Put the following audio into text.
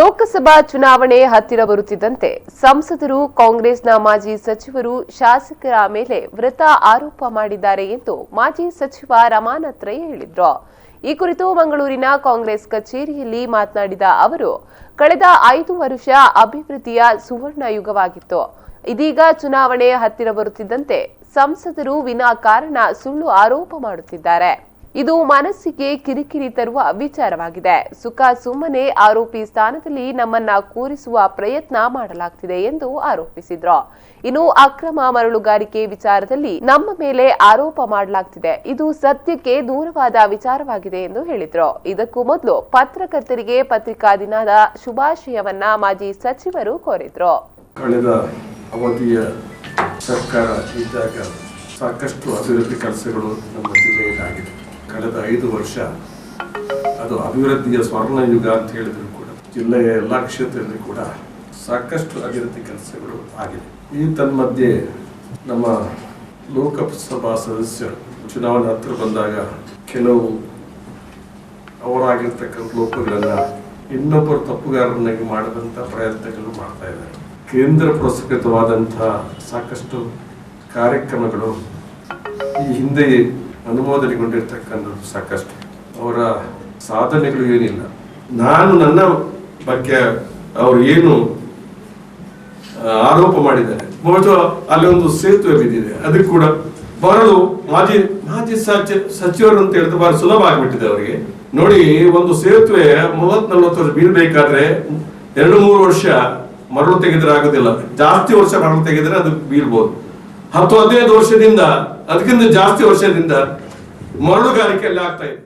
ಲೋಕಸಭಾ ಚುನಾವಣೆ ಹತ್ತಿರ ಬರುತ್ತಿದ್ದಂತೆ ಸಂಸದರು ಕಾಂಗ್ರೆಸ್ನ ಮಾಜಿ ಸಚಿವರು ಶಾಸಕರ ಮೇಲೆ ವೃಥಾ ಆರೋಪ ಮಾಡಿದ್ದಾರೆ ಎಂದು ಮಾಜಿ ಸಚಿವ ರಮಾನಾಥ್ ರೈ ಹೇಳಿದರು. ಈ ಕುರಿತು ಮಂಗಳೂರಿನ ಕಾಂಗ್ರೆಸ್ ಕಚೇರಿಯಲ್ಲಿ ಮಾತನಾಡಿದ ಅವರು, ಕಳೆದ 5 ವರ್ಷ ಅಭಿವೃದ್ಧಿಯ ಸುವರ್ಣ ಯುಗವಾಗಿತ್ತು. ಇದೀಗ ಚುನಾವಣೆ ಹತ್ತಿರ ಬರುತ್ತಿದ್ದಂತೆ ಸಂಸದರು ವಿನಾಕಾರಣ ಸುಳ್ಳು ಆರೋಪ ಮಾಡುತ್ತಿದ್ದಾರೆ. ಇದು ಮನಸ್ಸಿಗೆ ಕಿರಿಕಿರಿ ತರುವ ವಿಚಾರವಾಗಿದೆ. ಸುಖ ಸುಮ್ಮನೆ ಆರೋಪಿ ಸ್ಥಾನದಲ್ಲಿ ನಮ್ಮನ್ನ ಕೂರಿಸುವ ಪ್ರಯತ್ನ ಮಾಡಲಾಗ್ತಿದೆ ಎಂದು ಆರೋಪಿಸಿದ್ರು. ಇನ್ನು ಅಕ್ರಮ ಮರಳುಗಾರಿಕೆ ವಿಚಾರದಲ್ಲಿ ನಮ್ಮ ಮೇಲೆ ಆರೋಪ ಮಾಡಲಾಗ್ತಿದೆ. ಇದು ಸತ್ಯಕ್ಕೆ ದೂರವಾದ ವಿಚಾರವಾಗಿದೆ ಎಂದು ಹೇಳಿದ್ರು. ಇದಕ್ಕೂ ಮೊದಲು ಪತ್ರಕರ್ತರಿಗೆ ಪತ್ರಿಕಾ ದಿನದ ಶುಭಾಶಯವನ್ನ ಮಾಜಿ ಸಚಿವರು ಕೋರಿದ್ರು. ಕಳೆದ ಅವಧಿಯ ಸರ್ಕಾರ ಇದ್ದಾಗ ಸಾಕಷ್ಟು ಅಭಿವೃದ್ಧಿ ಕೆಲಸಗಳು ನಮ್ಮ ಜಿಲ್ಲೆಯಲ್ಲಿ ಆಗಿದೆ. ಕಳೆದ 5 ವರ್ಷ ಅದು ಅಭಿವೃದ್ಧಿಯ ಸ್ವರ್ಣ ಯುಗ ಅಂತ ಹೇಳಿದ್ರು ಕೂಡ ಜಿಲ್ಲೆಯ ಎಲ್ಲ ಕ್ಷೇತ್ರದಲ್ಲಿ ಕೂಡ ಸಾಕಷ್ಟು ಅಭಿವೃದ್ಧಿ ಕೆಲಸಗಳು ಆಗಿದೆ. ಈ ತನ್ಮಧ್ಯೆ ನಮ್ಮ ಲೋಕಸಭಾ ಸದಸ್ಯರು ಚುನಾವಣೆ ಹತ್ರ ಬಂದಾಗ ಕೆಲವು ಅವರಾಗಿರ್ತಕ್ಕಂಥ ಲೋಕಗಳನ್ನ ಇನ್ನೊಬ್ಬರು ತಪ್ಪುಗಾರರನ್ನಾಗಿ ಮಾಡದಂತ ಪ್ರಯತ್ನಗಳು ಮಾಡ್ತಾ ಇದ್ದಾರೆ. ಕೇಂದ್ರ ಪುರಸ್ಕೃತವಾದಂತಹ ಸಾಕಷ್ಟು ಕಾರ್ಯಕ್ರಮಗಳು ಈ ಹಿಂದೆ ಅನುಮೋದನೆಗೊಂಡಿರ್ತಕ್ಕಂಥದ್ದು ಸಾಕಷ್ಟು. ಅವರ ಸಾಧನೆಗಳು ಏನಿಲ್ಲ. ನಾನು ನನ್ನ ಬಗ್ಗೆ ಅವರು ಏನು ಆರೋಪ ಮಾಡಿದ್ದಾರೆ, ಬಹುಶಃ ಅಲ್ಲಿ ಒಂದು ಸೇತುವೆ ಬಿದ್ದಿದೆ, ಅದಕ್ಕೆ ಕೂಡ ಬರಲು ಮಾಜಿ ಸಚಿವರು ಅಂತ ಹೇಳಿದ್ರೆ ಬಹಳ ಸುಲಭ ಆಗ್ಬಿಟ್ಟಿದೆ ಅವರಿಗೆ. ನೋಡಿ, ಒಂದು ಸೇತುವೆ 30-40 ವರ್ಷ ಬೀಳ್ಬೇಕಾದ್ರೆ 2-3 ವರ್ಷ ಮರಳು ತೆಗೆದ್ರೆ ಆಗೋದಿಲ್ಲ. ಜಾಸ್ತಿ ವರ್ಷ ಮರಳು ತೆಗೆದ್ರೆ ಅದು ಬೀಳ್ಬೋದು. 10-15 ವರ್ಷದಿಂದ ಅದಕ್ಕಿಂತ ಜಾಸ್ತಿ ವರ್ಷದಿಂದ ಮರಳುಗಾರಿಕೆಯಲ್ಲಿ ಆಗ್ತಾ ಇದೆ.